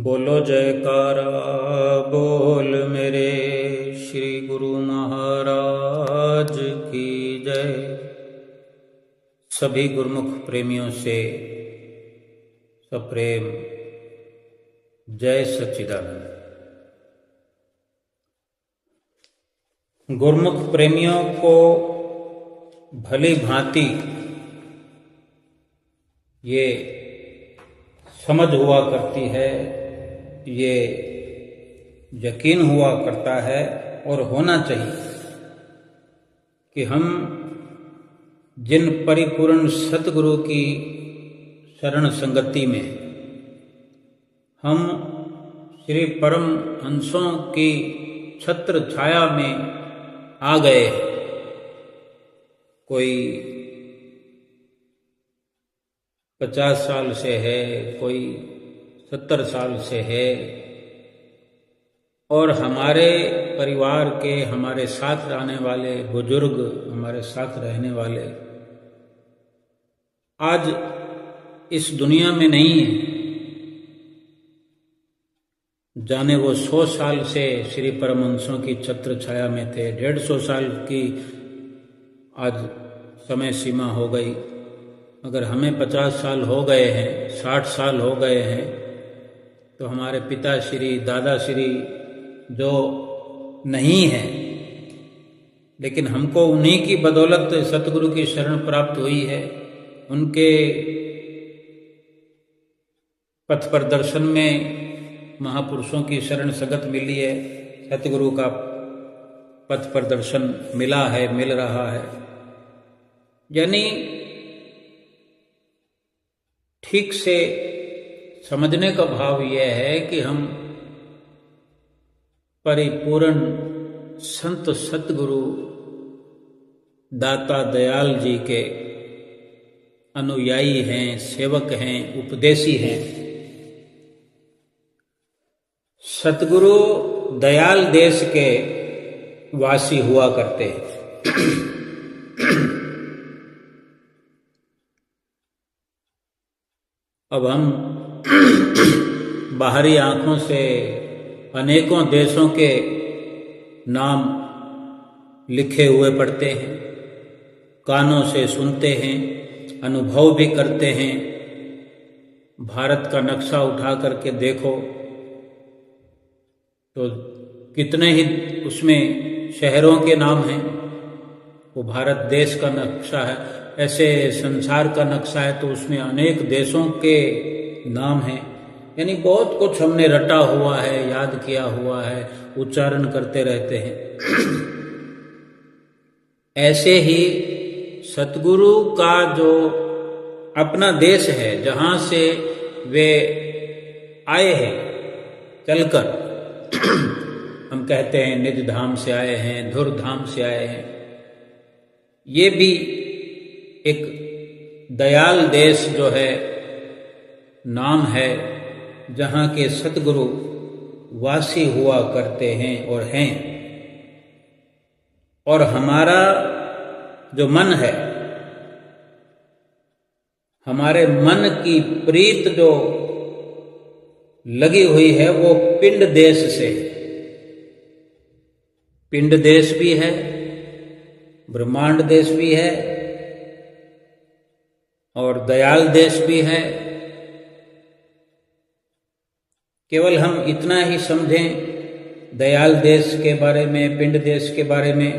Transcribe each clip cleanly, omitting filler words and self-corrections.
बोलो जयकारा बोल मेरे श्री गुरु महाराज की जय। सभी गुरुमुख प्रेमियों से सप्रेम जय सच्चिदानंद। गुरुमुख प्रेमियों को भली भांति ये समझ हुआ करती है, ये यकीन हुआ करता है और होना चाहिए कि हम जिन परिपूर्ण सतगुरु की शरण संगति में हम श्री परम हंसों की छत्र छाया में आ गए हैं। कोई 50 साल से है, कोई 70 साल से है, और हमारे परिवार के हमारे साथ रहने वाले बुजुर्ग, हमारे साथ रहने वाले आज इस दुनिया में नहीं है। जाने वो 100 साल से श्री परमहंसों की छत्र छाया में थे, 150 साल की आज समय सीमा हो गई। अगर हमें 50 साल हो गए हैं, 60 साल हो गए हैं, तो हमारे पिता श्री दादा श्री जो नहीं है, लेकिन हमको उन्हीं की बदौलत सतगुरु की शरण प्राप्त हुई है। उनके पथ प्रदर्शन में महापुरुषों की शरण संगत मिली है, सतगुरु का पथ प्रदर्शन मिला है, मिल रहा है। यानी ठीक से समझने का भाव यह है कि हम परिपूर्ण संत सतगुरु दाता दयाल जी के अनुयायी हैं, सेवक हैं, उपदेशी हैं। सतगुरु दयाल देश के वासी हुआ करते हैं। अब हम बाहरी आंखों से अनेकों देशों के नाम लिखे हुए पढ़ते हैं, कानों से सुनते हैं, अनुभव भी करते हैं। भारत का नक्शा उठा करके देखो तो कितने ही उसमें शहरों के नाम हैं। वो भारत देश का नक्शा है, ऐसे संसार का नक्शा है तो उसमें अनेक देशों के नाम हैं। यानी बहुत कुछ हमने रटा हुआ है, याद किया हुआ है, उच्चारण करते रहते हैं। ऐसे ही सतगुरु का जो अपना देश है, जहां से वे आए हैं चलकर, हम कहते हैं निज धाम से आए हैं, धुर धाम से आए हैं। ये भी एक दयाल देश जो है नाम है, जहां के सतगुरु वासी हुआ करते हैं और हैं। और हमारा जो मन है, हमारे मन की प्रीत जो लगी हुई है वो पिंड देश से। पिंड देश भी है, ब्रह्मांड देश भी है और दयाल देश भी है। केवल हम इतना ही समझें दयाल देश के बारे में, पिंड देश के बारे में,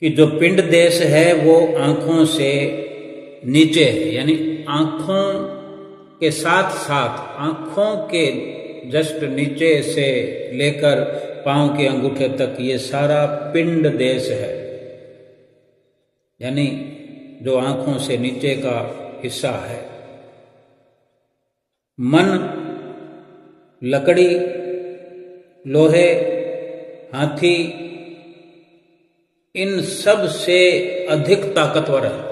कि जो पिंड देश है वो आंखों से नीचे है। यानी आंखों के साथ साथ, आंखों के जस्ट नीचे से लेकर पांव के अंगूठे तक ये सारा पिंड देश है। यानी जो आंखों से नीचे का हिस्सा है। मन लकड़ी, लोहे, हाथी, इन सब से अधिक ताकतवर है।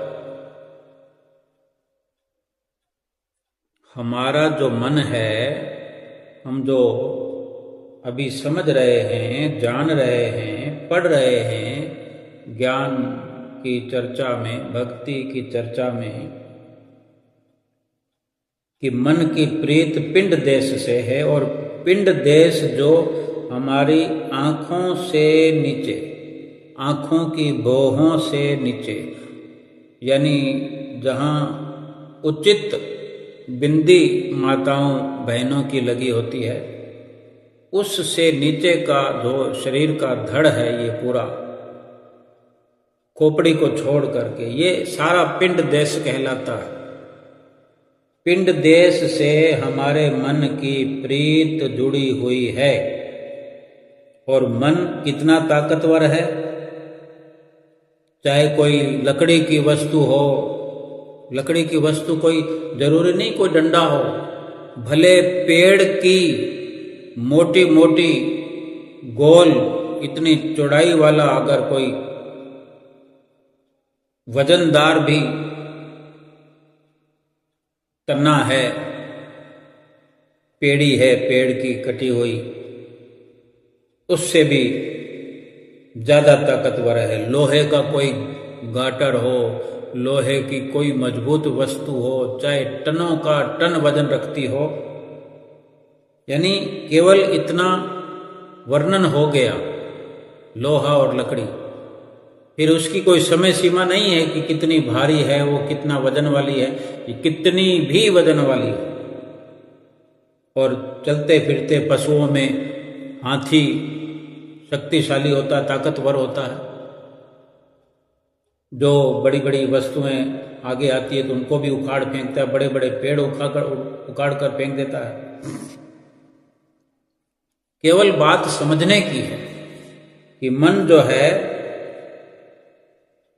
हमारा जो मन है, हम जो अभी समझ रहे हैं, जान रहे हैं, पढ़ रहे हैं, ज्ञान की चर्चा में, भक्ति की चर्चा में, कि मन की प्रीत पिंड देश से है, और पिंड देश जो हमारी आँखों से नीचे, आँखों की भौहों से नीचे, यानी जहाँ उचित बिंदी माताओं बहनों की लगी होती है, उससे नीचे का जो शरीर का धड़ है, ये पूरा खोपड़ी को छोड़ करके ये सारा पिंड देश कहलाता है। पिंड देश से हमारे मन की प्रीत जुड़ी हुई है। और मन कितना ताकतवर है, चाहे कोई लकड़ी की वस्तु हो, लकड़ी की वस्तु कोई जरूरी नहीं कोई डंडा हो, भले पेड़ की मोटी मोटी गोल इतनी चौड़ाई वाला अगर कोई वजनदार भी तना है, पेड़ी है पेड़ की कटी हुई, उससे भी ज्यादा ताकतवर है। लोहे का कोई गाटर हो, लोहे की कोई मजबूत वस्तु हो, चाहे टनों का टन वजन रखती हो, यानी केवल इतना वर्णन हो गया लोहा और लकड़ी। फिर उसकी कोई समय सीमा नहीं है कि कितनी भारी है, वो कितना वजन वाली है, ये कितनी भी वजन वाली है। और चलते फिरते पशुओं में हाथी शक्तिशाली होता है, ताकतवर होता है, जो बड़ी बड़ी वस्तुएं आगे आती है तो उनको भी उखाड़ फेंकता है, बड़े बड़े पेड़ उखाड़ कर फेंक देता है। केवल बात समझने की है कि मन जो है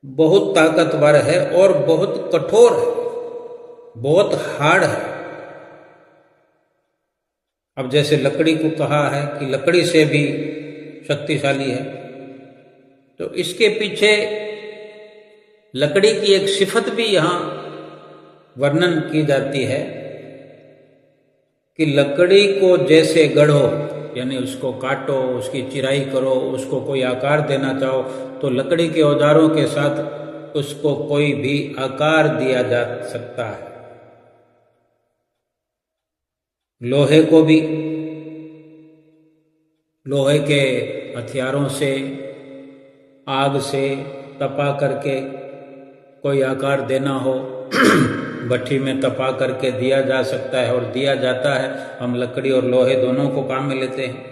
बहुत ताकतवर है और बहुत कठोर है, बहुत हार्ड है। अब जैसे लकड़ी को कहा है कि लकड़ी से भी शक्तिशाली है, तो इसके पीछे लकड़ी की एक सिफत भी यहां वर्णन की जाती है कि लकड़ी को जैसे गढ़ो, यानी उसको काटो, उसकी चिराई करो, उसको कोई आकार देना चाहो तो लकड़ी के औजारों के साथ उसको कोई भी आकार दिया जा सकता है। लोहे को भी लोहे के हथियारों से, आग से तपा करके कोई आकार देना हो भट्ठी में तपा करके दिया जा सकता है, और दिया जाता है। हम लकड़ी और लोहे दोनों को काम में लेते हैं,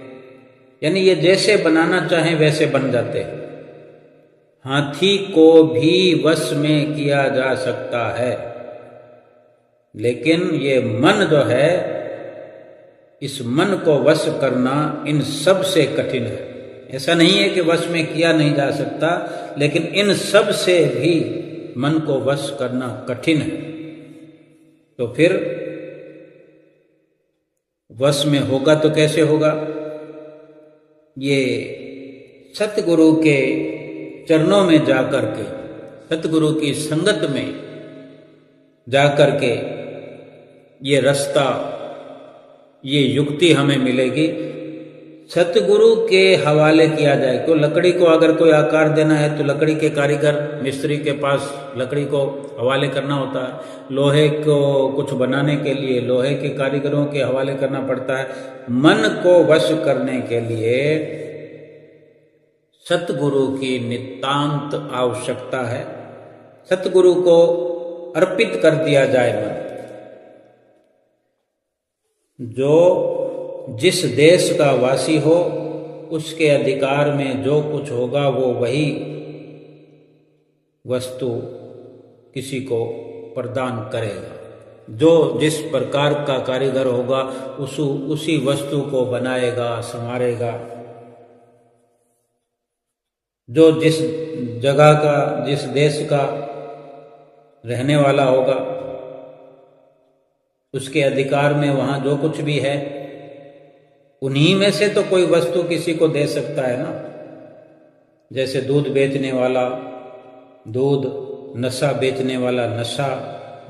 यानी ये जैसे बनाना चाहें वैसे बन जाते हैं। हाथी को भी वश में किया जा सकता है, लेकिन ये मन जो है, इस मन को वश करना इन सब से कठिन है। ऐसा नहीं है कि वश में किया नहीं जा सकता, लेकिन इन सब से भी मन को वश करना कठिन है। तो फिर वश में होगा तो कैसे होगा? ये सतगुरु के चरणों में जाकर के, सतगुरु की संगत में जाकर के ये रास्ता, ये युक्ति हमें मिलेगी। सतगुरु के हवाले किया जाए। तो लकड़ी को अगर कोई आकार देना है तो लकड़ी के कारीगर मिस्त्री के पास लकड़ी को हवाले करना होता है। लोहे को कुछ बनाने के लिए लोहे के कारीगरों के हवाले करना पड़ता है। मन को वश करने के लिए सतगुरु की नितांत आवश्यकता है। सतगुरु को अर्पित कर दिया जाए मन। जो जिस देश का वासी हो उसके अधिकार में जो कुछ होगा वो वही वस्तु किसी को प्रदान करेगा। जो जिस प्रकार का कारीगर होगा उसी वस्तु को बनाएगा, संवारेगा। जो जिस जगह का, जिस देश का रहने वाला होगा उसके अधिकार में वहां जो कुछ भी है उन्हीं में से तो कोई वस्तु किसी को दे सकता है ना। जैसे दूध बेचने वाला दूध, नशा बेचने वाला नशा,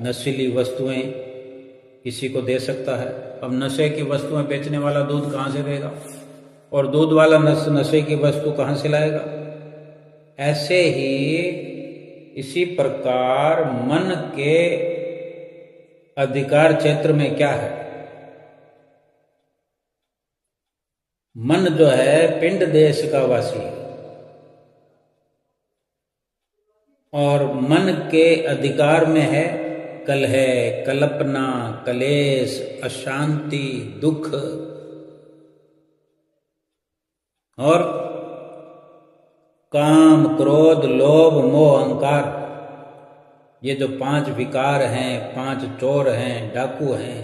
नशीली वस्तुएं किसी को दे सकता है। अब नशे की वस्तुएं बेचने वाला दूध कहाँ से देगा, और दूध वाला नशे की वस्तु कहाँ से लाएगा? ऐसे ही इसी प्रकार मन के अधिकार क्षेत्र में क्या है? मन जो है पिंड देश का वासी है और मन के अधिकार में है कलह, कल्पना, कलेश, अशांति, दुख और काम, क्रोध, लोभ, मोह, अहंकार। ये जो 5 विकार हैं, 5 चोर हैं, डाकू हैं,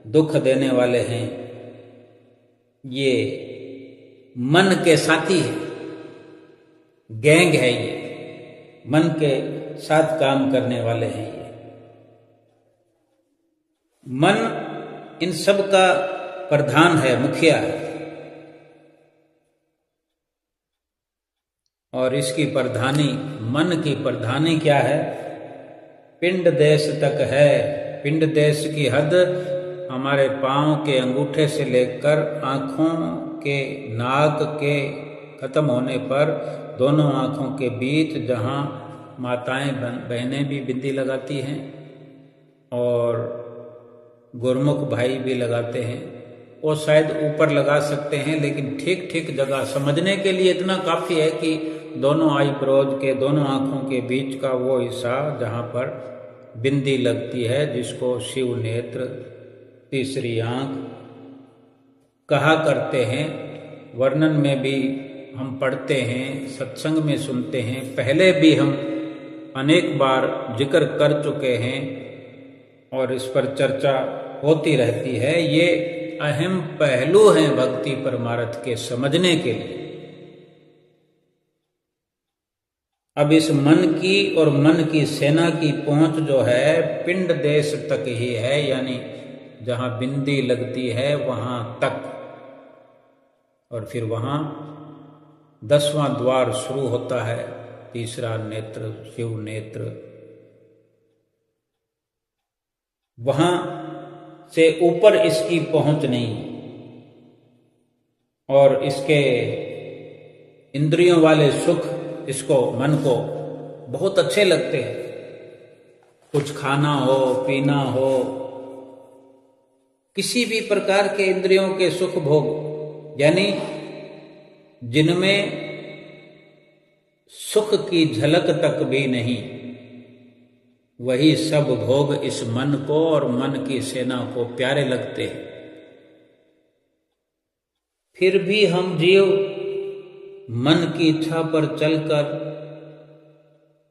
दुख देने वाले हैं, ये मन के साथी है, गैंग है। ये मन के साथ काम करने वाले हैं। ये मन इन सब का प्रधान है, मुखिया है। और इसकी प्रधानी, मन की प्रधानी क्या है? पिंड देश तक है। पिंड देश की हद हमारे पांव के अंगूठे से लेकर आंखों के नाक के खत्म होने पर दोनों आंखों के बीच जहां माताएं बहनें भी बिंदी लगाती हैं और गुरमुख भाई भी लगाते हैं, वो शायद ऊपर लगा सकते हैं, लेकिन ठीक ठीक जगह समझने के लिए इतना काफ़ी है कि दोनों आईब्रोज के, दोनों आंखों के बीच का वो हिस्सा जहाँ पर बिंदी लगती है, जिसको शिव नेत्र, तीसरी आंख कहा करते हैं। वर्णन में भी हम पढ़ते हैं, सत्संग में सुनते हैं, पहले भी हम अनेक बार जिक्र कर चुके हैं और इस पर चर्चा होती रहती है। ये अहम पहलू हैं भक्ति परमार्थ के समझने के लिए। अब इस मन की और मन की सेना की पहुंच जो है पिंड देश तक ही है, यानी जहां बिंदी लगती है वहां तक, और फिर वहां 10वां द्वार शुरू होता है, तीसरा नेत्र, शिव नेत्र। वहां से ऊपर इसकी पहुंच नहीं। और इसके इंद्रियों वाले सुख इसको, मन को बहुत अच्छे लगते हैं। कुछ खाना हो, पीना हो, किसी भी प्रकार के इंद्रियों के सुख भोग, यानी जिनमें सुख की झलक तक भी नहीं, वही सब भोग इस मन को और मन की सेना को प्यारे लगते हैं। फिर भी हम जीव मन की इच्छा पर चलकर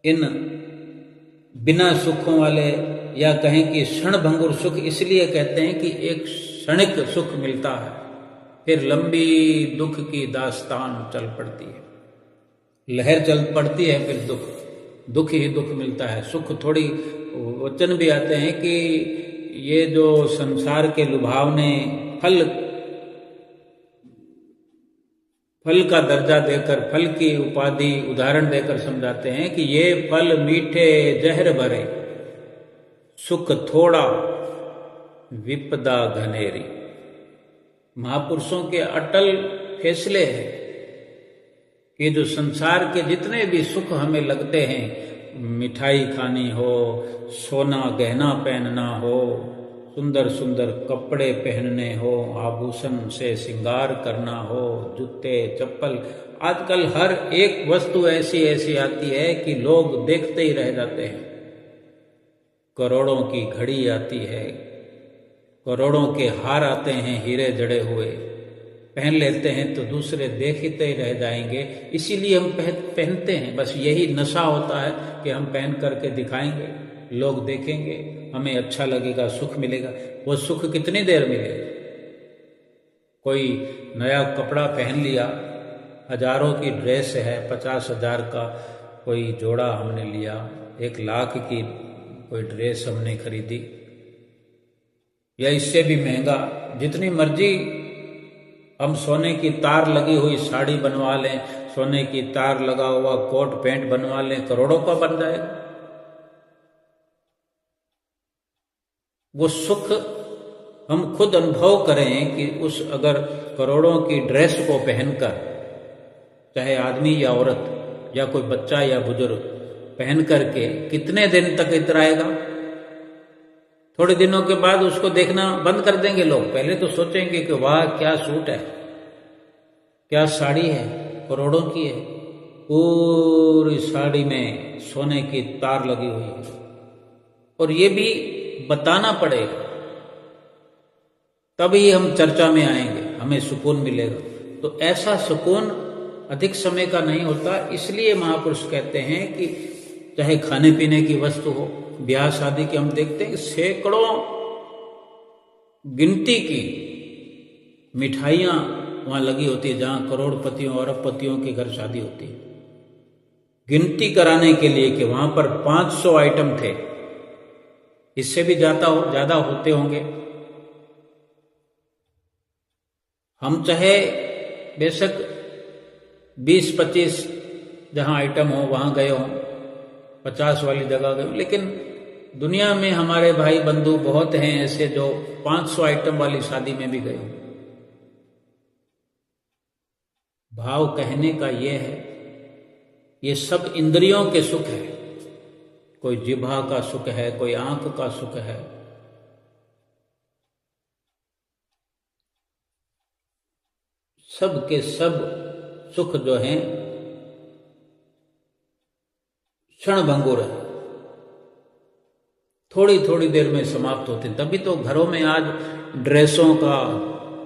इन बिना सुखों वाले, या कहें कि क्षणभंगुर सुख इसलिए कहते हैं कि एक क्षणिक सुख मिलता है, फिर लंबी दुख की दास्तान चल पड़ती है, लहर चल पड़ती है, फिर दुख ही दुख मिलता है। सुख थोड़ी, वचन भी आते हैं कि ये जो संसार के लुभावने फल का दर्जा देकर, फल की उपाधि उदाहरण देकर समझाते हैं कि ये फल मीठे जहर भरे, सुख थोड़ा विपदा घनेरी। महापुरुषों के अटल फैसले हैं कि जो संसार के जितने भी सुख हमें लगते हैं, मिठाई खानी हो, सोना गहना पहनना हो, सुंदर सुंदर कपड़े पहनने हो, आभूषण से श्रृंगार करना हो, जूते चप्पल, आजकल हर एक वस्तु ऐसी ऐसी आती है कि लोग देखते ही रह जाते हैं। करोड़ों की घड़ी आती है, करोड़ों के हार आते हैं हीरे जड़े हुए, पहन लेते हैं तो दूसरे देखते ही रह जाएंगे, इसीलिए हम पहनते हैं। बस यही नशा होता है कि हम पहन करके दिखाएंगे, लोग देखेंगे, हमें अच्छा लगेगा, सुख मिलेगा। वो सुख कितनी देर मिलेगा? कोई नया कपड़ा पहन लिया, हजारों की ड्रेस है, 50,000 का कोई जोड़ा हमने लिया, 1 लाख की कोई ड्रेस हमने खरीदी, या इससे भी महंगा, जितनी मर्जी हम सोने की तार लगी हुई साड़ी बनवा लें, सोने की तार लगा हुआ कोट पैंट बनवा लें, करोड़ों का बन जाएगा। वो सुख हम खुद अनुभव करें कि उस अगर करोड़ों की ड्रेस को पहनकर, चाहे आदमी या औरत या कोई बच्चा या बुजुर्ग, पहन करके कितने दिन तक इतराएगा? थोड़े दिनों के बाद उसको देखना बंद कर देंगे लोग। पहले तो सोचेंगे कि वाह क्या सूट है, क्या साड़ी है, करोड़ों की है, पूरी साड़ी में सोने की तार लगी हुई है, और ये भी बताना पड़ेगा, तभी हम चर्चा में आएंगे, हमें सुकून मिलेगा। तो ऐसा सुकून अधिक समय का नहीं होता। इसलिए महापुरुष कहते हैं कि चाहे खाने पीने की वस्तु हो, ब्याह शादी की हम देखते हैं सैकड़ों गिनती की मिठाइयां वहां लगी होती है, जहां करोड़पतियों और अरबपतियों के घर शादी होती है, गिनती कराने के लिए कि वहां पर 500 आइटम थे, इससे भी ज्यादा होते होंगे। हम चाहे बेशक 20-25 जहां आइटम हो वहां गए हों, 50 वाली जगह गए, लेकिन दुनिया में हमारे भाई बंधु बहुत हैं ऐसे जो 500 आइटम वाली शादी में भी गए हों। भाव कहने का ये है, ये सब इंद्रियों के सुख है। कोई जिह्वा का सुख है, कोई आंख का सुख है, सब के सब सुख जो हैं क्षणभंगुर है, थोड़ी थोड़ी देर में समाप्त होते हैं। तभी तो घरों में आज ड्रेसों का,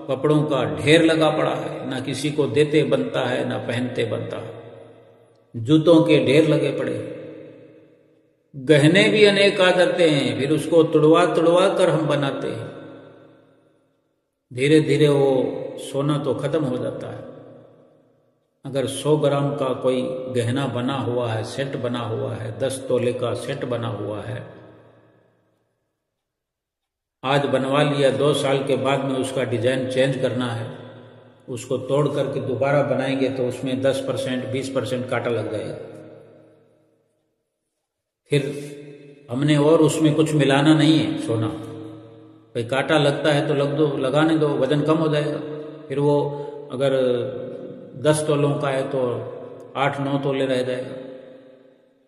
कपड़ों का ढेर लगा पड़ा है, ना किसी को देते बनता है, ना पहनते बनता है। जूतों के ढेर लगे पड़े, गहने भी अनेक आ जाते हैं, फिर उसको तुड़वा तुड़वा कर हम बनाते हैं। धीरे धीरे वो सोना तो खत्म हो जाता है। अगर 100 ग्राम का कोई गहना बना हुआ है, सेट बना हुआ है, 10 तोले का सेट बना हुआ है, आज बनवा लिया, 2 साल के बाद में उसका डिजाइन चेंज करना है, उसको तोड़ करके दोबारा बनाएंगे तो उसमें 10% 20% कांटा लग जाएगा। फिर हमने और उसमें कुछ मिलाना नहीं है। सोना भाई कांटा लगता है तो लगाने दो, वजन कम हो जाएगा। फिर वो अगर 10 तोलों का है तो 8-9 तोले रह जाएगा।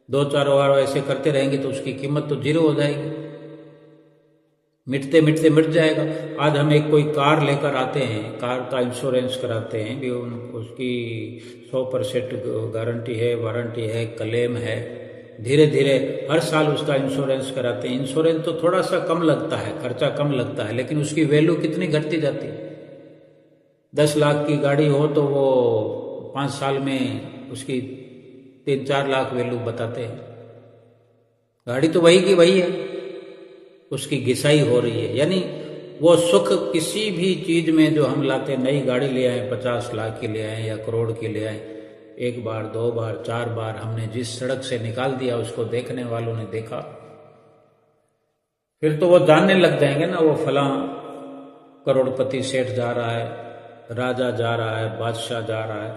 2-4 बार ऐसे करते रहेंगे तो उसकी कीमत तो 0 हो जाएगी, मिटते मिटते मिट जाएगा। आज हम एक कोई कार लेकर आते हैं, कार का इंश्योरेंस कराते हैं भी, उसकी 100% गारंटी है, वारंटी है, क्लेम है। धीरे धीरे हर साल उसका इंश्योरेंस कराते हैं। इंश्योरेंस तो थोड़ा सा कम लगता है, खर्चा कम लगता है, लेकिन उसकी वैल्यू कितनी घटती जाती है। 10 लाख की गाड़ी हो तो वो 5 साल में उसकी 3-4 लाख वैल्यू बताते हैं। गाड़ी तो वही की वही है, उसकी घिसाई हो रही है। यानी वो सुख किसी भी चीज में जो हम लाते, नई गाड़ी ले आए, 50 लाख की ले आए या करोड़ की ले आए, 1 बार 2 बार 4 बार हमने जिस सड़क से निकाल दिया उसको देखने वालों ने देखा, फिर तो वो जानने लग जाएंगे ना, वो फलां करोड़पति सेठ जा रहा है, राजा जा रहा है, बादशाह जा रहा है।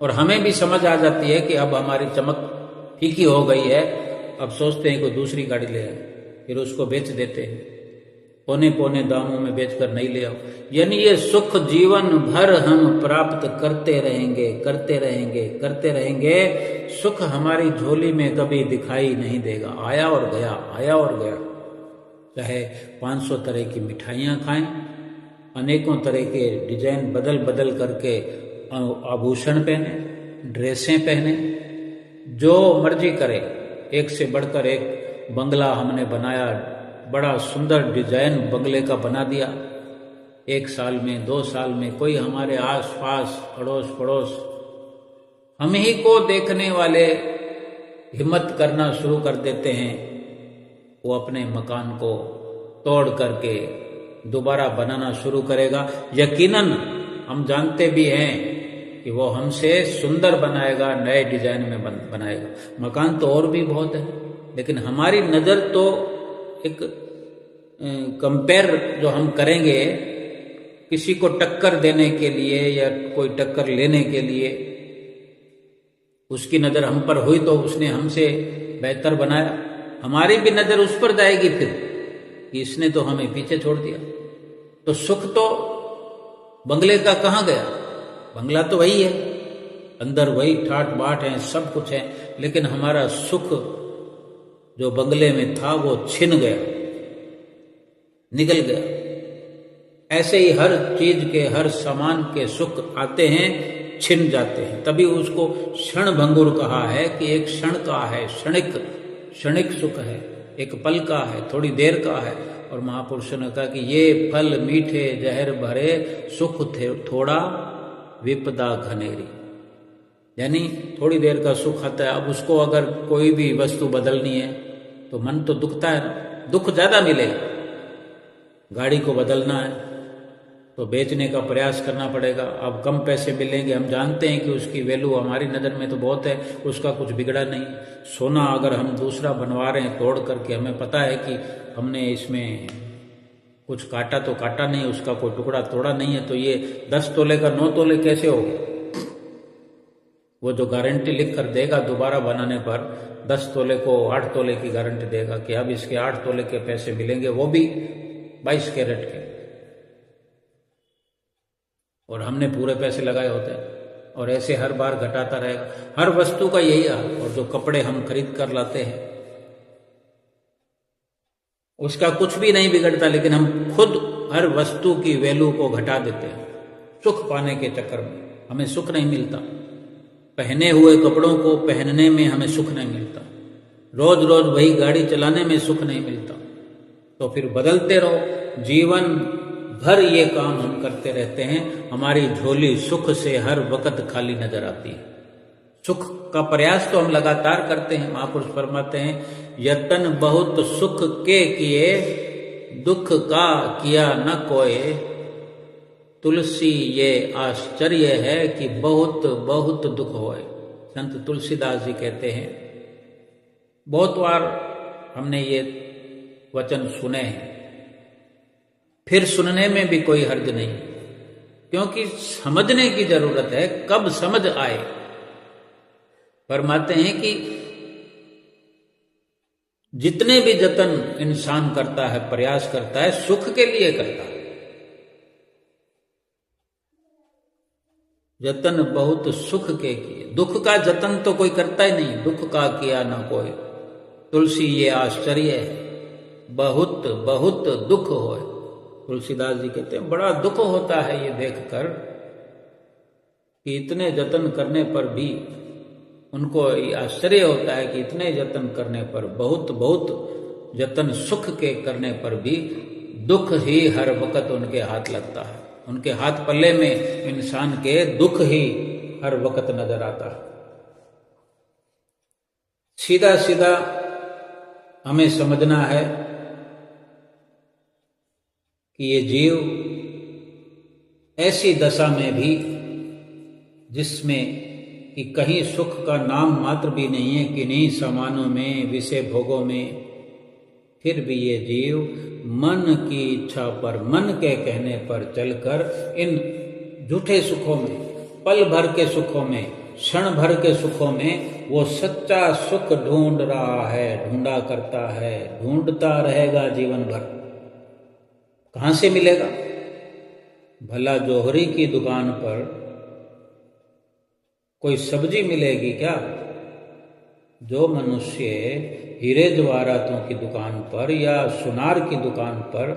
और हमें भी समझ आ जाती है कि अब हमारी चमक फीकी हो गई है। अब सोचते हैं कोई दूसरी गाड़ी ले आए, फिर उसको बेच देते हैं, पौने पौने दामों में बेचकर नहीं ले आओ। यानी ये सुख जीवन भर हम प्राप्त करते रहेंगे, करते रहेंगे, करते रहेंगे। सुख हमारी झोली में कभी दिखाई नहीं देगा, आया और गया, आया और गया। चाहे 500 तरह की मिठाइयाँ खाएं, अनेकों तरह के डिजाइन बदल बदल करके आभूषण पहने, ड्रेसें पहने, जो मर्जी करे। एक से बढ़कर एक बंगला हमने बनाया, बड़ा सुंदर डिजाइन बंगले का बना दिया। 1 साल में, 2 साल में कोई हमारे आस पास, अड़ोस पड़ोस, हम ही को देखने वाले हिम्मत करना शुरू कर देते हैं। वो अपने मकान को तोड़ करके दोबारा बनाना शुरू करेगा। यकीनन हम जानते भी हैं कि वो हमसे सुंदर बनाएगा, नए डिजाइन में बनाएगा। मकान तो और भी बहुत है, लेकिन हमारी नज़र तो एक कंपेयर जो हम करेंगे किसी को टक्कर देने के लिए या कोई टक्कर लेने के लिए, उसकी नज़र हम पर हुई तो उसने हमसे बेहतर बनाया, हमारी भी नज़र उस पर जाएगी फिर कि इसने तो हमें पीछे छोड़ दिया। तो सुख तो बंगले का कहाँ गया? बंगला तो वही है, अंदर वही ठाट बाट है, सब कुछ है, लेकिन हमारा सुख जो बंगले में था वो छिन गया, निकल गया। ऐसे ही हर चीज के, हर सामान के सुख आते हैं, छिन जाते हैं। तभी उसको क्षण भंगुर कहा है कि एक क्षण का है, क्षणिक सुख है, एक पल का है, थोड़ी देर का है। और महापुरुषों ने कहा कि ये फल मीठे जहर भरे, सुख थे थोड़ा विपदा घनेरी। यानी थोड़ी देर का सुख आता है। अब उसको अगर कोई भी वस्तु बदलनी है तो मन तो दुखता है ना, दुख ज्यादा मिलेगा। गाड़ी को बदलना है तो बेचने का प्रयास करना पड़ेगा। अब कम पैसे मिलेंगे, हम जानते हैं कि उसकी वैल्यू हमारी नज़र में तो बहुत है, उसका कुछ बिगड़ा नहीं। सोना अगर हम दूसरा बनवा रहे हैं तोड़ करके, हमें पता है कि हमने इसमें कुछ काटा तो काटा नहीं, उसका कोई टुकड़ा तोड़ा नहीं है, तो ये 10 तोले का 9 तोले कैसे हो गया? वो जो गारंटी लिख कर देगा दोबारा बनाने पर, 10 तोले को 8 तोले की गारंटी देगा कि अब इसके 8 तोले के पैसे मिलेंगे, वो भी 22 कैरेट के, और हमने पूरे पैसे लगाए होते हैं। और ऐसे हर बार घटाता रहेगा। हर वस्तु का यही हाल। और जो कपड़े हम खरीद कर लाते हैं उसका कुछ भी नहीं बिगड़ता, लेकिन हम खुद हर वस्तु की वैल्यू को घटा देते हैं सुख पाने के चक्कर में। हमें सुख नहीं मिलता, पहने हुए कपड़ों को पहनने में हमें सुख नहीं मिलता, रोज रोज वही गाड़ी चलाने में सुख नहीं मिलता। तो फिर बदलते रहो, जीवन भर ये काम हम करते रहते हैं, हमारी झोली सुख से हर वक्त खाली नजर आती है। सुख का प्रयास तो हम लगातार करते हैं। महापुरुष फरमाते हैं, यतन बहुत सुख के किए, दुख का किया न कोय। तुलसी ये आश्चर्य है कि बहुत बहुत दुख होए। संत तुलसीदास जी कहते हैं, बहुत बार हमने ये वचन सुने हैं, फिर सुनने में भी कोई हर्ज नहीं, क्योंकि समझने की जरूरत है। कब समझ आए? फरमाते हैं कि जितने भी जतन इंसान करता है, प्रयास करता है, सुख के लिए करता है। जतन बहुत सुख के किए, दुख का जतन तो कोई करता ही नहीं, दुख का किया ना कोई। तुलसी ये आश्चर्य है, बहुत बहुत दुख होए। तुलसीदास जी कहते हैं, बड़ा दुख होता है ये देखकर कि इतने जतन करने पर भी, उनको आश्चर्य होता है कि इतने जतन करने पर, बहुत बहुत जतन सुख के करने पर भी दुख ही हर वक्त उनके हाथ लगता है। उनके हाथ पल्ले में इंसान के दुख ही हर वक्त नजर आता है। सीधा सीधा हमें समझना है कि ये जीव ऐसी दशा में भी जिसमें कि कहीं सुख का नाम मात्र भी नहीं है, किन्हीं सामानों में, विषय भोगों में, फिर भी ये जीव मन की इच्छा पर, मन के कहने पर चलकर इन झूठे सुखों में, पल भर के सुखों में, क्षण भर के सुखों में वो सच्चा सुख ढूंढ रहा है, ढूंढा करता है, ढूंढता रहेगा जीवन भर। कहां से मिलेगा? भला जोहरी की दुकान पर कोई सब्जी मिलेगी क्या? जो मनुष्य हीरे जवाहरातों की दुकान पर या सुनार की दुकान पर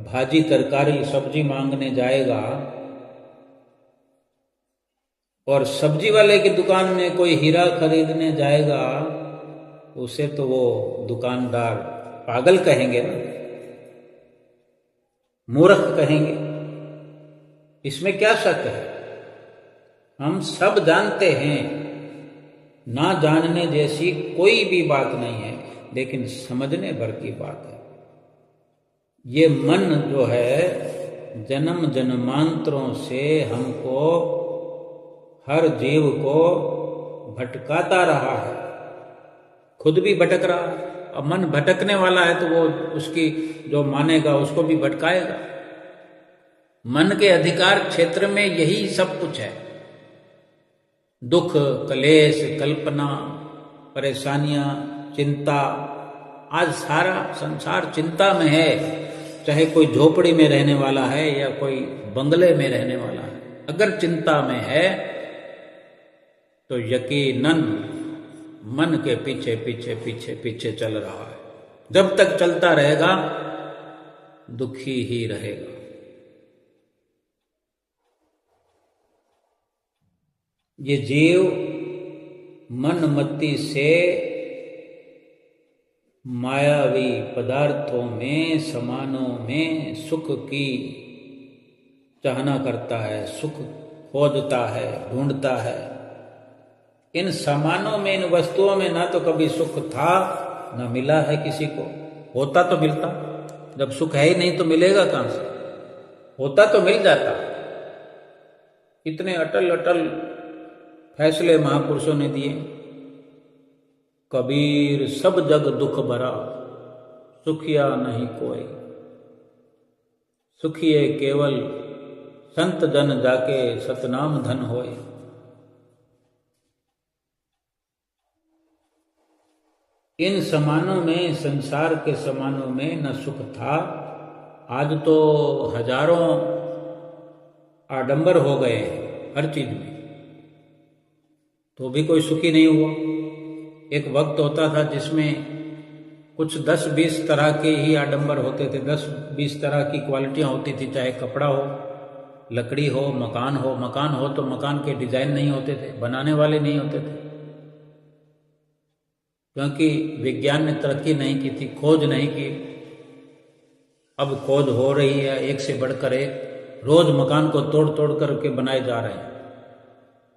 भाजी तरकारी सब्जी मांगने जाएगा, और सब्जी वाले की दुकान में कोई हीरा खरीदने जाएगा, उसे तो वो दुकानदार पागल कहेंगे ना, मूर्ख कहेंगे। इसमें क्या शक है? हम सब जानते हैं, ना जानने जैसी कोई भी बात नहीं है, लेकिन समझने भर की बात है। ये मन जो है जन्म जन्मांतरों से हमको, हर जीव को भटकाता रहा है, खुद भी भटक रहा है। अब मन भटकने वाला है तो वो उसकी जो मानेगा उसको भी भटकाएगा। मन के अधिकार क्षेत्र में यही सब कुछ है। दुख, कलेश, कल्पना, परेशानियां, चिंता, आज सारा संसार चिंता में है। चाहे कोई झोपड़ी में रहने वाला है या कोई बंगले में रहने वाला है, अगर चिंता में है तो यकीनन मन के पीछे पीछे पीछे पीछे चल रहा है। जब तक चलता रहेगा दुखी ही रहेगा। ये जीव मन मति से मायावी पदार्थों में, समानों में सुख की चाहना करता है, सुख खोजता है, ढूंढता है। इन सामानों में, इन वस्तुओं में ना तो कभी सुख था, ना मिला है किसी को। होता तो मिलता, जब सुख है ही नहीं तो मिलेगा कहां से? होता तो मिल जाता। इतने अटल अटल फैसले महापुरुषों ने दिए। कबीर सब जग दुख भरा, सुखिया नहीं कोई। सुखिए केवल संत जन जाके, सतनाम धन होए। इन समानों में, संसार के समानों में न सुख था। आज तो हजारों आडंबर हो गए हर चीज में, तो भी कोई सुखी नहीं हुआ। एक वक्त होता था जिसमें कुछ 10-20 तरह के ही आडंबर होते थे, 10-20 तरह की क्वालिटियां होती थी, चाहे कपड़ा हो, लकड़ी हो, मकान हो। मकान हो तो मकान के डिजाइन नहीं होते थे, बनाने वाले नहीं होते थे, क्योंकि विज्ञान ने तरक्की नहीं की थी, खोज नहीं की। अब खोज हो रही है, एक से बढ़कर एक। रोज मकान को तोड़ तोड़ करके बनाए जा रहे हैं।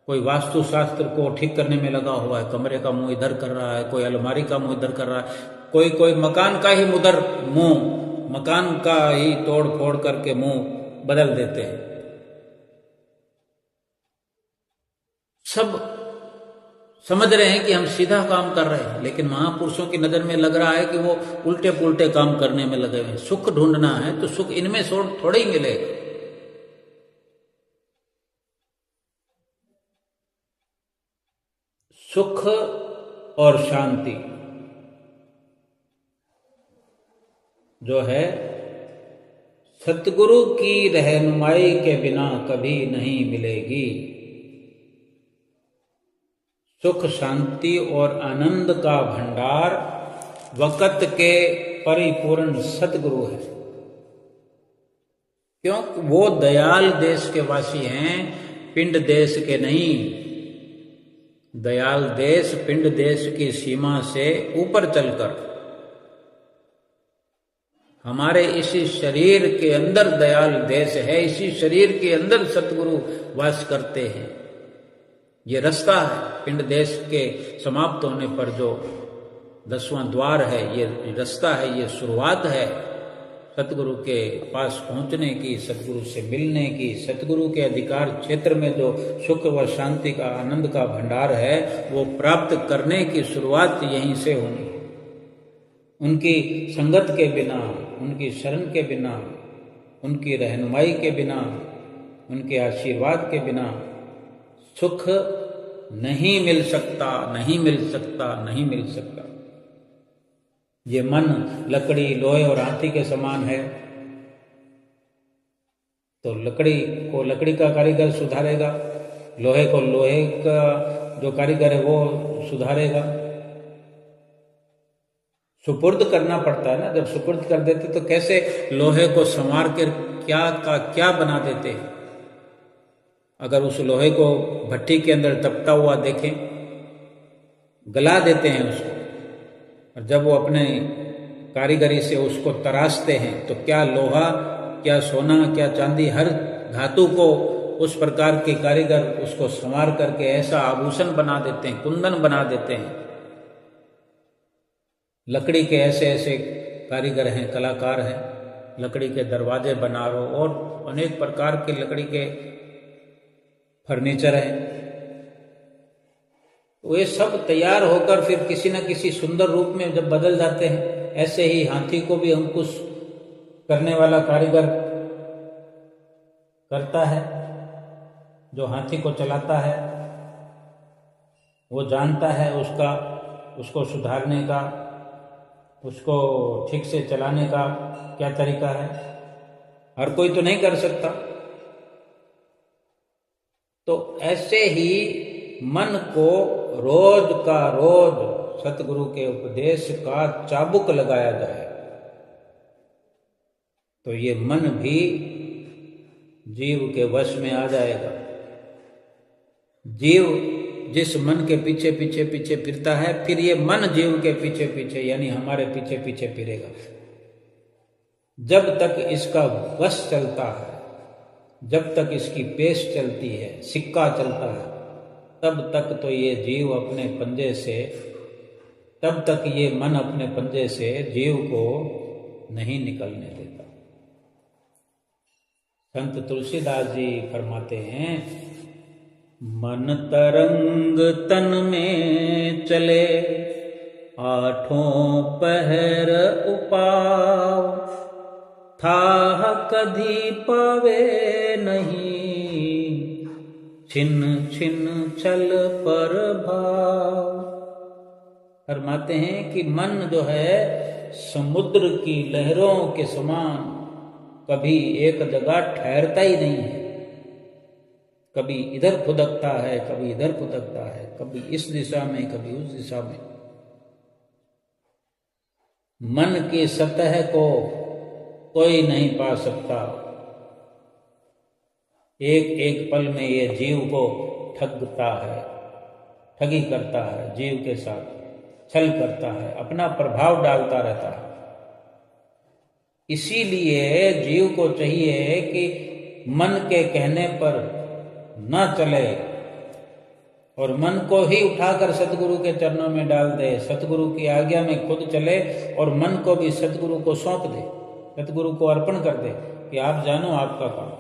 कोई वास्तुशास्त्र को ठीक करने में लगा हुआ है, कमरे का मुंह इधर कर रहा है, कोई अलमारी का मुंह इधर कर रहा है, कोई मकान का ही मुदर मुंह, मकान का ही तोड़ फोड़ करके मुंह बदल देते हैं। सब समझ रहे हैं कि हम सीधा काम कर रहे हैं, लेकिन महापुरुषों की नजर में लग रहा है कि वो उल्टे पुल्टे काम करने में लगे हुए हैं। सुख ढूंढना है तो सुख इनमें थोड़े ही मिलेगा। सुख और शांति जो है, सतगुरु की रहनुमाई के बिना कभी नहीं मिलेगी। सुख, शांति और आनंद का भंडार वक़्त के परिपूर्ण सतगुरु है। क्यों? वो दयाल देश के वासी हैं, पिंड देश के नहीं। दयाल देश पिंड देश की सीमा से ऊपर चलकर हमारे इसी शरीर के अंदर दयाल देश है, इसी शरीर के अंदर सतगुरु वास करते हैं। ये रास्ता है, पिंड देश के समाप्त होने पर जो 10वां द्वार है, ये रास्ता है, ये शुरुआत है सतगुरु के पास पहुंचने की, सतगुरु से मिलने की। सतगुरु के अधिकार क्षेत्र में जो सुख व शांति का, आनंद का भंडार है, वो प्राप्त करने की शुरुआत यहीं से होनी। उनकी संगत के बिना, उनकी शरण के बिना, उनकी रहनुमाई के बिना, उनके आशीर्वाद के बिना सुख नहीं मिल सकता, नहीं मिल सकता, नहीं मिल सकता। ये मन लकड़ी, लोहे और हाथी के समान है, तो लकड़ी को लकड़ी का कारीगर सुधारेगा, लोहे को लोहे का जो कारीगर है वो सुधारेगा। सुपुर्द करना पड़ता है ना। जब सुपुर्द कर देते तो कैसे लोहे को संवार कर क्या का क्या बना देते हैं। अगर उस लोहे को भट्टी के अंदर तपता हुआ देखें, गला देते हैं उसको, और जब वो अपने कारीगरी से उसको तराशते हैं तो क्या लोहा, क्या सोना, क्या चांदी, हर धातु को उस प्रकार के कारीगर उसको संवार करके ऐसा आभूषण बना देते हैं, कुंदन बना देते हैं। लकड़ी के ऐसे ऐसे कारीगर हैं, कलाकार हैं, लकड़ी के दरवाजे बना रहे हो और अनेक प्रकार के लकड़ी के फर्नीचर हैं। वे सब तैयार होकर फिर किसी न किसी सुंदर रूप में जब बदल जाते हैं, ऐसे ही हाथी को भी अंकुश करने वाला कारीगर करता है। जो हाथी को चलाता है वो जानता है उसको सुधारने का, उसको ठीक से चलाने का क्या तरीका है। हर कोई तो नहीं कर सकता। तो ऐसे ही मन को रोज का रोज सतगुरु के उपदेश का चाबुक लगाया जाए तो ये मन भी जीव के वश में आ जाएगा। जीव जिस मन के पीछे पीछे पीछे फिरता है, फिर ये मन जीव के पीछे पीछे यानी हमारे पीछे पीछे फिरेगा। जब तक इसका वश चलता है, जब तक इसकी पेश चलती है, सिक्का चलता है, तब तक तो ये जीव अपने पंजे से, तब तक ये मन अपने पंजे से जीव को नहीं निकलने देता। संत तुलसीदास जी फरमाते हैं, मन तरंग तन में चले, आठों पहर उपाव, थाह कधी पावे नहीं, छिन छिन छल पर भाव। फरमाते हैं कि मन जो है समुद्र की लहरों के समान कभी एक जगह ठहरता ही नहीं है। कभी इधर फुदकता है, कभी इधर फुदकता है, कभी इस दिशा में, कभी उस दिशा में। मन की सतह को कोई नहीं पा सकता। एक एक पल में ये जीव को ठगता है, ठगी करता है, जीव के साथ छल करता है, अपना प्रभाव डालता रहता है। इसीलिए जीव को चाहिए कि मन के कहने पर न चले और मन को ही उठाकर सतगुरु के चरणों में डाल दे, सतगुरु की आज्ञा में खुद चले और मन को भी सतगुरु को सौंप दे, सतगुरु को अर्पण कर दे कि आप जानो आपका काम।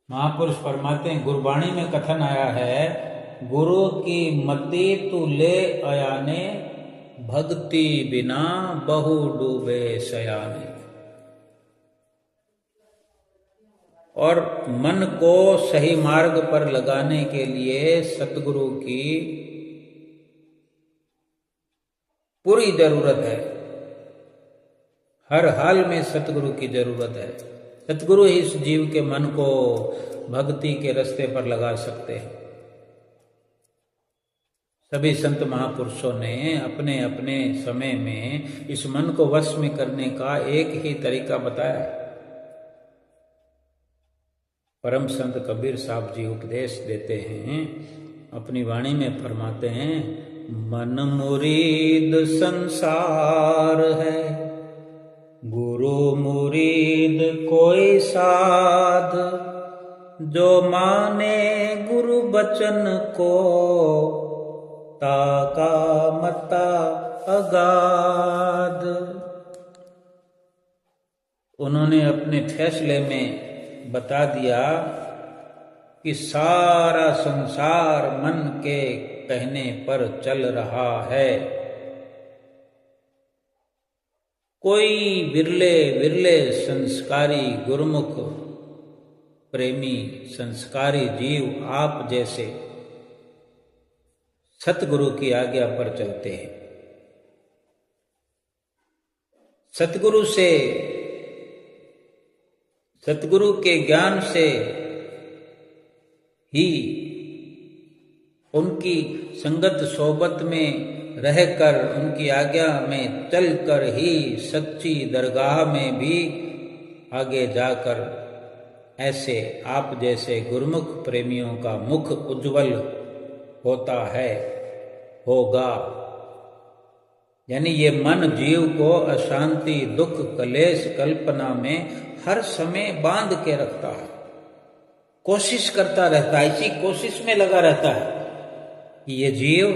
महापुरुष फरमाते हैं, गुरबाणी में कथन आया है, गुरु की मति तू ले अयाने, भक्ति बिना बहु डूबे सयाने। और मन को सही मार्ग पर लगाने के लिए सतगुरु की पूरी जरूरत है। हर हाल में सतगुरु की जरूरत है। सतगुरु ही इस जीव के मन को भक्ति के रास्ते पर लगा सकते हैं। सभी संत महापुरुषों ने अपने अपने समय में इस मन को वश में करने का एक ही तरीका बताया। परम संत कबीर साहब जी उपदेश देते हैं, अपनी वाणी में फरमाते हैं, मन मुरीद संसार है, गुरु मुरीद कोई साध, जो माने गुरु बचन को, ताका मता अगाध। उन्होंने अपने फैसले में बता दिया कि सारा संसार मन के कहने पर चल रहा है। कोई विरले विरले संस्कारी गुरुमुख प्रेमी संस्कारी जीव आप जैसे सतगुरु की आज्ञा पर चलते हैं। सतगुरु से, सतगुरु के ज्ञान से ही, उनकी संगत सोबत में रहकर, उनकी आज्ञा में चलकर ही सच्ची दरगाह में भी आगे जाकर ऐसे आप जैसे गुरुमुख प्रेमियों का मुख उज्जवल होता है, होगा। यानी ये मन जीव को अशांति, दुख, कलेश, कल्पना में हर समय बांध के रखता है, कोशिश करता रहता है, इसी कोशिश में लगा रहता है कि ये जीव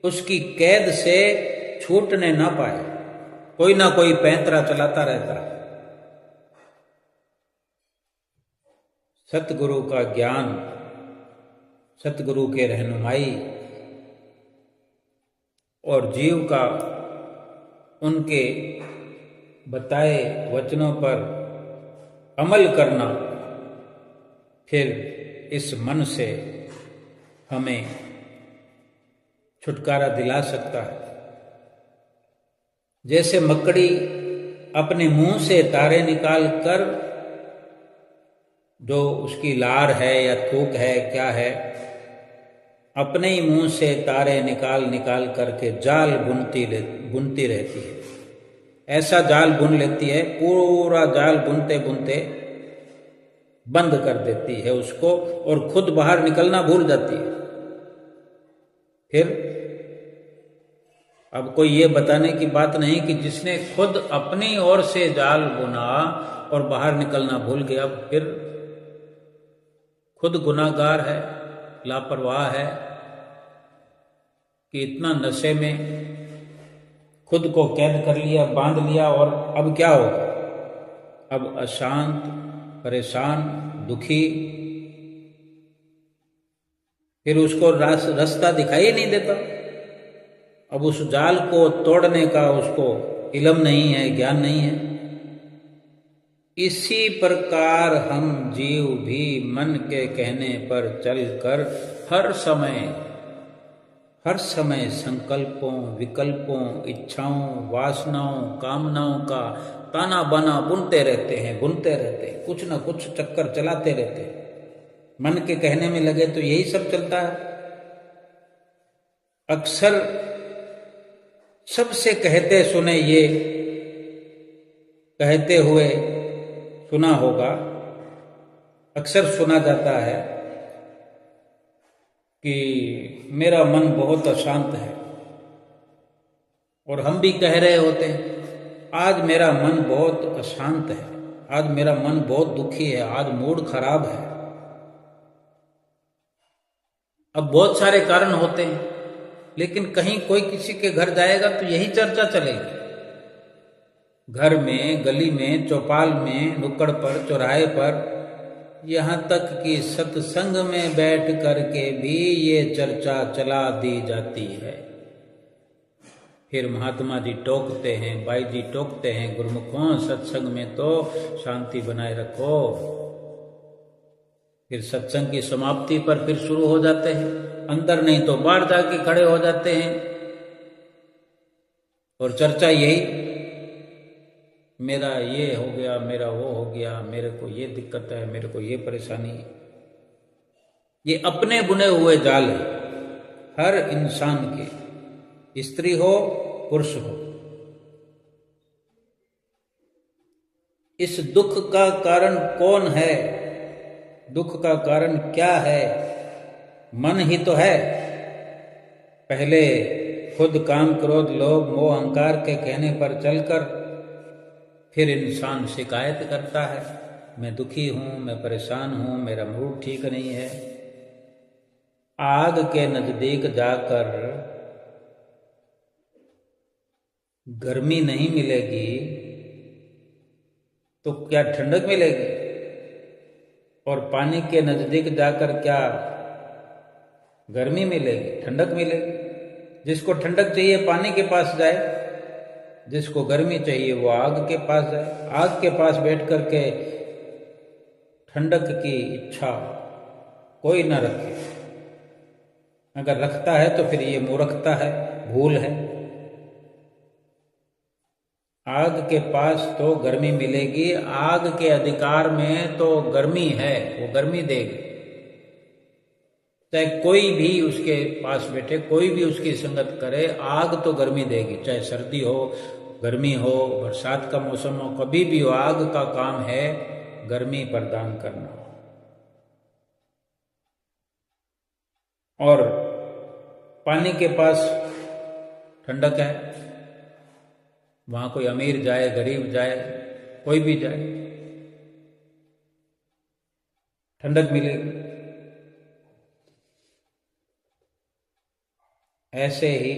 उसकी कैद से छूटने ना पाए। कोई ना कोई पैंतरा चलाता रहता है। सतगुरु का ज्ञान, सतगुरु के रहनुमाई और जीव का उनके बताए वचनों पर अमल करना, फिर इस मन से हमें छुटकारा दिला सकता है। जैसे मकड़ी अपने मुंह से तारे निकाल कर जो उसकी लार है या थूक है क्या है, अपने ही मुंह से तारे निकाल निकाल करके जाल बुनती रहती है। ऐसा जाल बुन लेती है, पूरा जाल बुनते बुनते बंद कर देती है उसको, और खुद बाहर निकलना भूल जाती है। फिर अब कोई ये बताने की बात नहीं कि जिसने खुद अपनी ओर से जाल बुना और बाहर निकलना भूल गया, फिर खुद गुनाहगार है, लापरवाह है कि इतना नशे में खुद को कैद कर लिया, बांध लिया, और अब क्या होगा? अब अशांत, परेशान, दुखी, फिर उसको रास्ता दिखाई नहीं देता। अब उस जाल को तोड़ने का उसको इल्म नहीं है, ज्ञान नहीं है। इसी प्रकार हम जीव भी मन के कहने पर चलकर हर समय संकल्पों, विकल्पों, इच्छाओं, वासनाओं, कामनाओं का ताना बाना बुनते रहते हैं, कुछ न कुछ चक्कर चलाते रहते हैं। मन के कहने में लगे तो यही सब चलता है। अक्सर सबसे कहते सुने ये कहते हुए सुना होगा, अक्सर सुना जाता है कि मेरा मन बहुत अशांत है, और हम भी कह रहे होते हैं आज मेरा मन बहुत अशांत है, आज मेरा मन बहुत दुखी है, आज मूड खराब है। अब बहुत सारे कारण होते हैं, लेकिन कहीं कोई किसी के घर जाएगा तो यही चर्चा चलेगी। घर में, गली में, चौपाल में, नुक्कड़ पर, चौराहे पर, यहाँ तक कि सत्संग में बैठ करके भी ये चर्चा चला दी जाती है। फिर महात्मा जी टोकते हैं, बाई जी टोकते हैं, गुरुमुखों सत्संग में तो शांति बनाए रखो। फिर सत्संग की समाप्ति पर फिर शुरू हो जाते हैं, अंदर नहीं तो बाहर जाके खड़े हो जाते हैं, और चर्चा यही, मेरा ये हो गया, मेरा वो हो गया, मेरे को ये दिक्कत है, मेरे को ये परेशानी है। ये अपने बुने हुए जाल है हर इंसान के, स्त्री हो पुरुष हो। इस दुख का कारण कौन है? दुख का कारण क्या है? मन ही तो है। पहले खुद काम, क्रोध, लोभ, मोह, अहंकार के कहने पर चलकर फिर इंसान शिकायत करता है, मैं दुखी हूं, मैं परेशान हूं, मेरा मूड ठीक नहीं है। आग के नजदीक जाकर गर्मी नहीं मिलेगी तो क्या ठंडक मिलेगी? और पानी के नजदीक जाकर क्या गर्मी मिलेगी, ठंडक मिलेगी? जिसको ठंडक चाहिए पानी के पास जाए, जिसको गर्मी चाहिए वो आग के पास जाए। आग के पास बैठ करके ठंडक की इच्छा कोई न रखे। अगर रखता है तो फिर ये मूर्खता है, भूल है। आग के पास तो गर्मी मिलेगी, आग के अधिकार में तो गर्मी है, वो गर्मी देगी। चाहे कोई भी उसके पास बैठे, कोई भी उसकी संगत करे, आग तो गर्मी देगी। चाहे सर्दी हो, गर्मी हो, बरसात का मौसम हो, कभी भी हो, आग का काम है गर्मी प्रदान करना। और पानी के पास ठंडक है, वहां कोई अमीर जाए, गरीब जाए, कोई भी जाए, ठंडक मिलेगी। ऐसे ही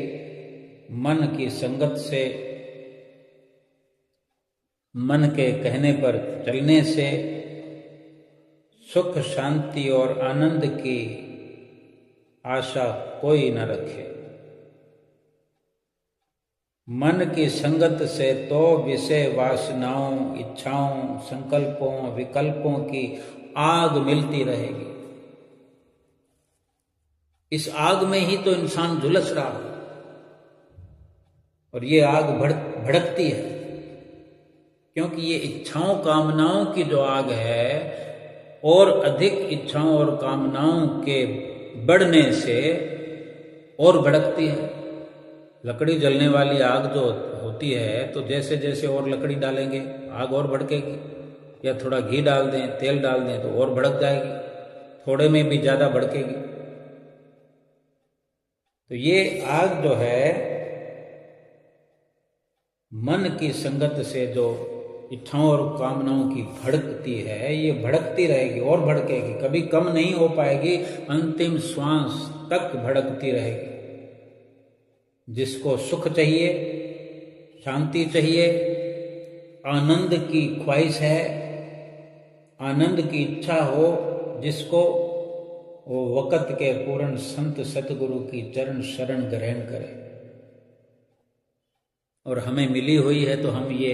मन की संगत से, मन के कहने पर चलने से सुख, शांति और आनंद की आशा कोई न रखे। मन की संगत से तो विषय वासनाओं, इच्छाओं, संकल्पों, विकल्पों की आग मिलती रहेगी। इस आग में ही तो इंसान झुलस रहा है, और ये आग भड़कती है, क्योंकि ये इच्छाओं, कामनाओं की जो आग है और अधिक इच्छाओं और कामनाओं के बढ़ने से और भड़कती है। लकड़ी जलने वाली आग जो होती है, तो जैसे जैसे और लकड़ी डालेंगे आग और भड़केगी, या थोड़ा घी डाल दें, तेल डाल दें तो और भड़क जाएगी, थोड़े में भी ज़्यादा भड़केगी। तो ये आग जो है मन की संगत से जो इच्छाओं और कामनाओं की भड़कती है, ये भड़कती रहेगी और भड़केगी, कभी कम नहीं हो पाएगी, अंतिम श्वास तक भड़कती रहेगी। जिसको सुख चाहिए, शांति चाहिए, आनंद की ख्वाहिश है, आनंद की इच्छा हो जिसको, वो वक़्त के पूर्ण संत सतगुरु की चरण शरण ग्रहण करे। और हमें मिली हुई है तो हम ये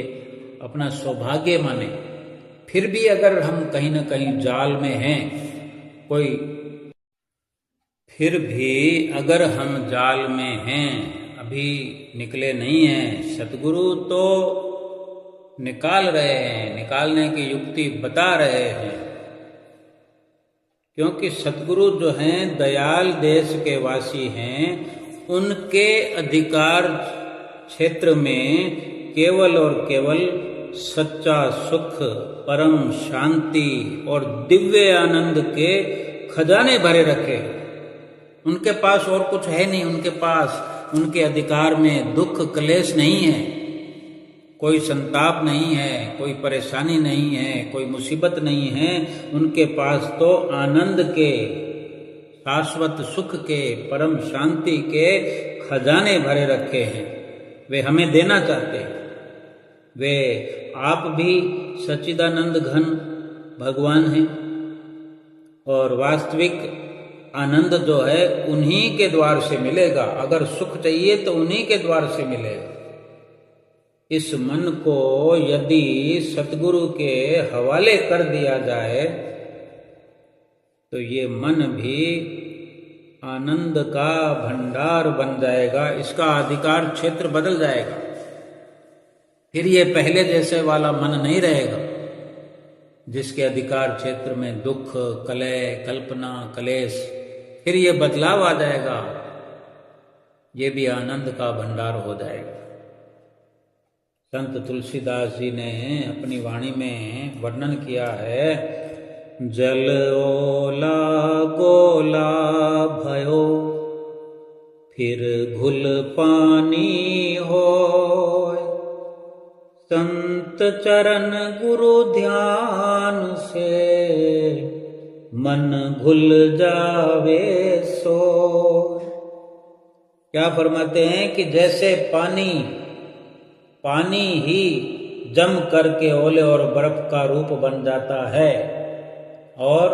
अपना सौभाग्य माने। फिर भी अगर हम कहीं ना कहीं जाल में हैं, फिर भी अगर हम जाल में हैं, अभी निकले नहीं हैं, सतगुरु तो निकाल रहे हैं, निकालने की युक्ति बता रहे हैं। क्योंकि सतगुरु जो हैं दयाल देश के वासी हैं, उनके अधिकार क्षेत्र में केवल और केवल सच्चा सुख, परम शांति और दिव्य आनंद के खजाने भरे रखे। उनके पास और कुछ है नहीं, उनके पास, उनके अधिकार में दुख क्लेश नहीं है, कोई संताप नहीं है, कोई परेशानी नहीं है, कोई मुसीबत नहीं है। उनके पास तो आनंद के, शाश्वत सुख के, परम शांति के खजाने भरे रखे हैं। वे हमें देना चाहते हैं। वे आप भी सच्चिदानंद घन भगवान हैं, और वास्तविक आनंद जो है उन्हीं के द्वार से मिलेगा। अगर सुख चाहिए तो उन्हीं के द्वार से मिलेगा। इस मन को यदि सतगुरु के हवाले कर दिया जाए तो ये मन भी आनंद का भंडार बन जाएगा, इसका अधिकार क्षेत्र बदल जाएगा। फिर ये पहले जैसे वाला मन नहीं रहेगा जिसके अधिकार क्षेत्र में दुख, कलह, कल्पना, कलेश। फिर ये बदलाव आ जाएगा, ये भी आनंद का भंडार हो जाएगा। संत तुलसीदास जी ने अपनी वाणी में वर्णन किया है, जल ओला गोला भयो, फिर घुल पानी होय, संत चरण गुरु ध्यान से, मन घुल जावे सो। क्या फरमाते हैं कि जैसे पानी ही जम करके ओले और बर्फ का रूप बन जाता है, और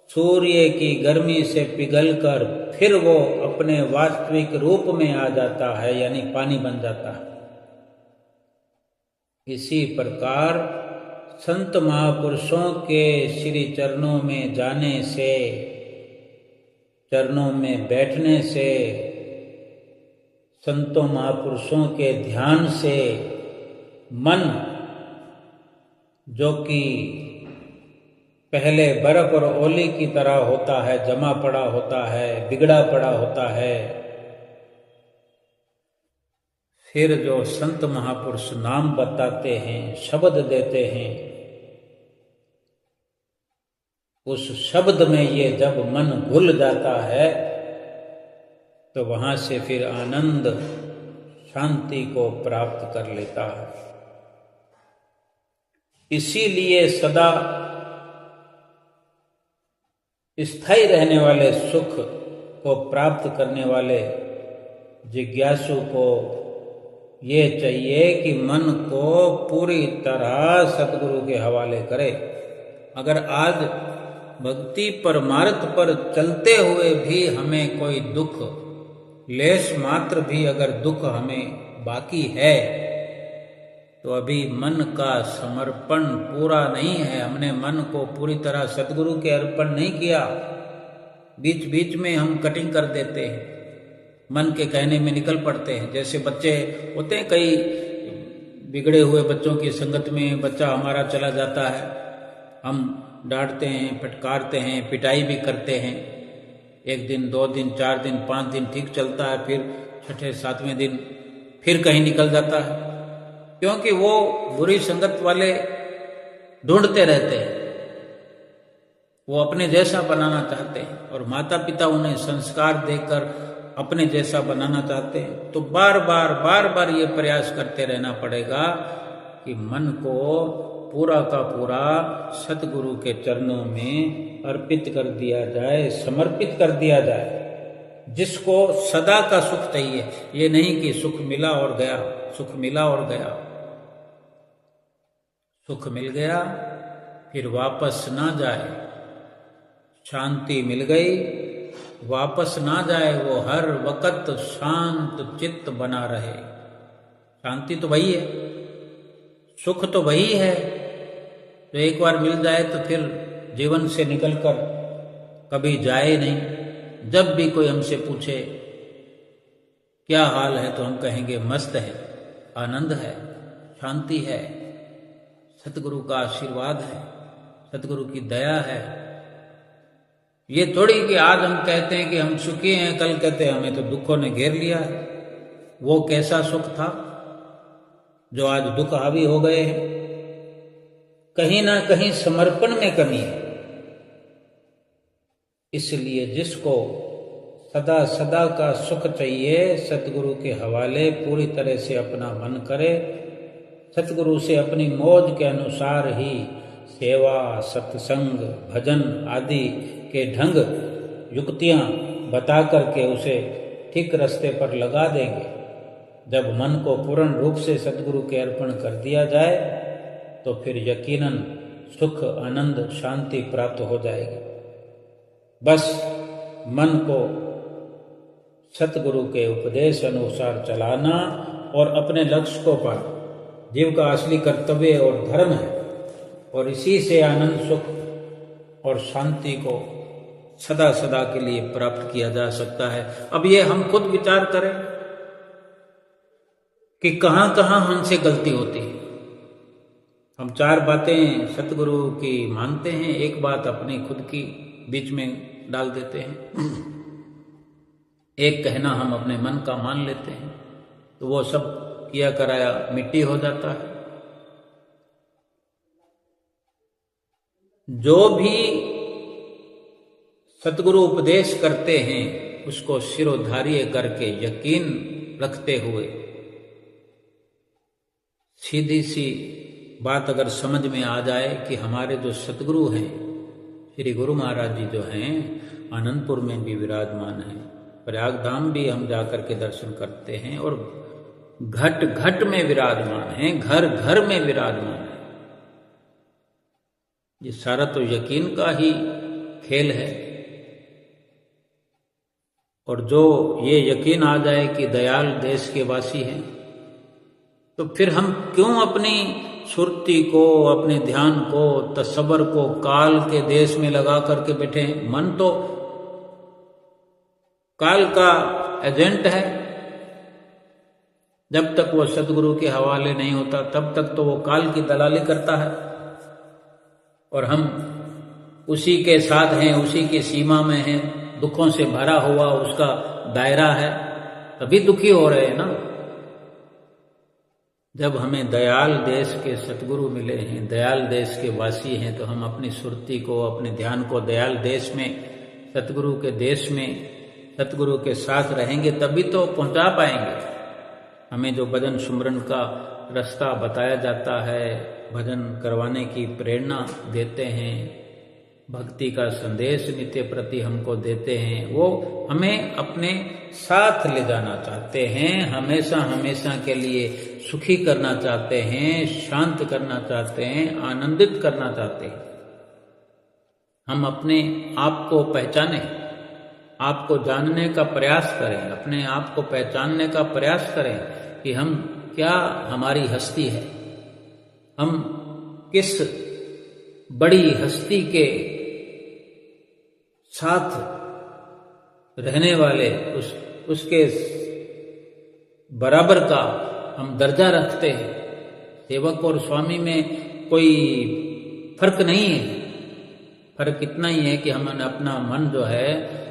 सूर्य की गर्मी से पिघलकर फिर वो अपने वास्तविक रूप में आ जाता है, यानी पानी बन जाता है। इसी प्रकार संत महापुरुषों के श्री चरणों में जाने से, चरणों में बैठने से, संतों महापुरुषों के ध्यान से मन, जो कि पहले बर्फ और ओले की तरह होता है, जमा पड़ा होता है, बिगड़ा पड़ा होता है, फिर जो संत महापुरुष नाम बताते हैं, शब्द देते हैं, उस शब्द में ये जब मन घुल जाता है तो वहां से फिर आनंद, शांति को प्राप्त कर लेता है। इसीलिए सदा स्थायी रहने वाले सुख को प्राप्त करने वाले जिज्ञासु को ये चाहिए कि मन को पूरी तरह सतगुरु के हवाले करे। अगर आज भक्ति परमार्थ पर चलते हुए भी हमें कोई दुख, लेश मात्र भी अगर दुख हमें बाकी है, तो अभी मन का समर्पण पूरा नहीं है। हमने मन को पूरी तरह सतगुरु के अर्पण नहीं किया। बीच बीच में हम कटिंग कर देते हैं, मन के कहने में निकल पड़ते हैं। जैसे बच्चे होते हैं, कई बिगड़े हुए बच्चों की संगत में बच्चा हमारा चला जाता है, हम डांटते हैं, फटकारते हैं, पिटाई भी करते हैं। 1 दिन, 2 दिन, 4 दिन, 5 दिन ठीक चलता है, फिर छठे 7वें दिन फिर कहीं निकल जाता है, क्योंकि वो बुरी संगत वाले ढूंढते रहते हैं, वो अपने जैसा बनाना चाहते हैं और माता पिता उन्हें संस्कार देकर अपने जैसा बनाना चाहते हैं। तो बार बार ये प्रयास करते रहना पड़ेगा कि मन को पूरा का पूरा सतगुरु के चरणों में अर्पित कर दिया जाए, समर्पित कर दिया जाए, जिसको सदा का सुख चाहिए। ये नहीं कि सुख मिला और गया, सुख मिला और गया, सुख मिल गया फिर वापस ना जाए, शांति मिल गई वापस ना जाए, वो हर वक्त शांत चित्त बना रहे। शांति तो वही है, सुख तो वही है, तो एक बार मिल जाए तो फिर जीवन से निकलकर कभी जाए नहीं। जब भी कोई हमसे पूछे क्या हाल है तो हम कहेंगे मस्त है, आनंद है, शांति है, सतगुरु का आशीर्वाद है, सतगुरु की दया है। ये थोड़ी कि आज हम कहते हैं कि हम सुखी हैं, कल कहते हैं हमें तो दुखों ने घेर लिया है। वो कैसा सुख था जो आज दुख हावी हो गए हैं? कहीं ना कहीं समर्पण में कमी है। इसलिए जिसको सदा सदा का सुख चाहिए, सतगुरु के हवाले पूरी तरह से अपना मन करे, सतगुरु से अपनी मौज के अनुसार ही सेवा, सत्संग, भजन आदि के ढंग युक्तियां बता करके उसे ठीक रास्ते पर लगा देंगे। जब मन को पूर्ण रूप से सतगुरु के अर्पण कर दिया जाए तो फिर यकीनन सुख, आनंद, शांति प्राप्त हो जाएगी। बस मन को सतगुरु के उपदेश अनुसार चलाना और अपने लक्ष्य को पाना जीव का असली कर्तव्य और धर्म है, और इसी से आनंद, सुख और शांति को सदा सदा के लिए प्राप्त किया जा सकता है। अब ये हम खुद विचार करें कि कहाँ कहाँ हमसे गलती होती है। हम 4 बातें सतगुरु की मानते हैं, एक बात अपनी खुद की बीच में डाल देते हैं, एक कहना हम अपने मन का मान लेते हैं, तो वो सब किया कराया मिट्टी हो जाता है। जो भी सतगुरु उपदेश करते हैं उसको शिरोधार्य करके यकीन रखते हुए, सीधी सी बात अगर समझ में आ जाए कि हमारे जो सतगुरु हैं, श्री गुरु महाराज जी जो हैं, आनंदपुर में भी विराजमान हैं, प्रयाग धाम भी हम जाकर के दर्शन करते हैं, और घट घट में विराजमान हैं, घर घर में विराजमान है। ये सारा तो यकीन का ही खेल है। और जो ये यकीन आ जाए कि दयाल देश के वासी हैं, तो फिर हम क्यों अपनी सुरती को, अपने ध्यान को, तसव्वुर को काल के देश में लगा करके बैठे हैं? मन तो काल का एजेंट है। जब तक वो सतगुरु के हवाले नहीं होता तब तक तो वो काल की दलाली करता है, और हम उसी के साथ हैं, उसी की सीमा में हैं, दुखों से भरा हुआ उसका दायरा है, तभी दुखी हो रहे हैं ना। जब हमें दयाल देश के सतगुरु मिले हैं, दयाल देश के वासी हैं, तो हम अपनी सुरती को, अपने ध्यान को दयाल देश में, सतगुरु के देश में, सतगुरु के साथ रहेंगे तभी तो पहुंचा पाएंगे। हमें जो भजन सुमरन का रास्ता बताया जाता है, भजन करवाने की प्रेरणा देते हैं, भक्ति का संदेश नित्य प्रति हमको देते हैं, वो हमें अपने साथ ले जाना चाहते हैं, हमेशा हमेशा के लिए सुखी करना चाहते हैं, शांत करना चाहते हैं, आनंदित करना चाहते हैं। हम अपने आप को पहचानें, आपको जानने का प्रयास करें, अपने आप को पहचानने का प्रयास करें कि हम क्या, हमारी हस्ती है, हम किस बड़ी हस्ती के साथ रहने वाले, उसके बराबर का हम दर्जा रखते हैं। सेवक और स्वामी में कोई फर्क नहीं है, फर्क इतना ही है कि हमने अपना मन जो है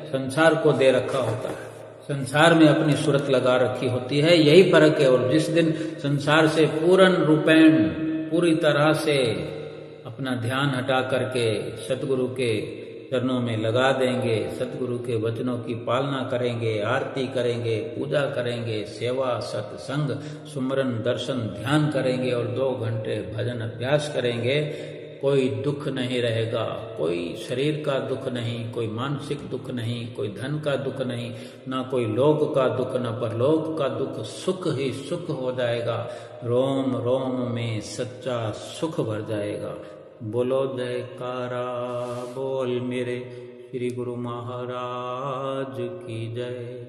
संसार को दे रखा होता है, संसार में अपनी सूरत लगा रखी होती है, यही फर्क है। और जिस दिन संसार से पूर्ण रूपेण पूरी तरह से अपना ध्यान हटा करके सतगुरु के चरणों में लगा देंगे, सतगुरु के वचनों की पालना करेंगे, आरती करेंगे, पूजा करेंगे, सेवा सत्संग सुमरन दर्शन ध्यान करेंगे और 2 घंटे भजन अभ्यास करेंगे, कोई दुख नहीं रहेगा, कोई शरीर का दुख नहीं, कोई मानसिक दुख नहीं, कोई धन का दुख नहीं, ना कोई लोक का दुख, ना परलोक का दुख, सुख ही सुख हो जाएगा, रोम रोम में सच्चा सुख भर जाएगा। बोलो जयकारा बोल मेरे श्री गुरु महाराज की जय।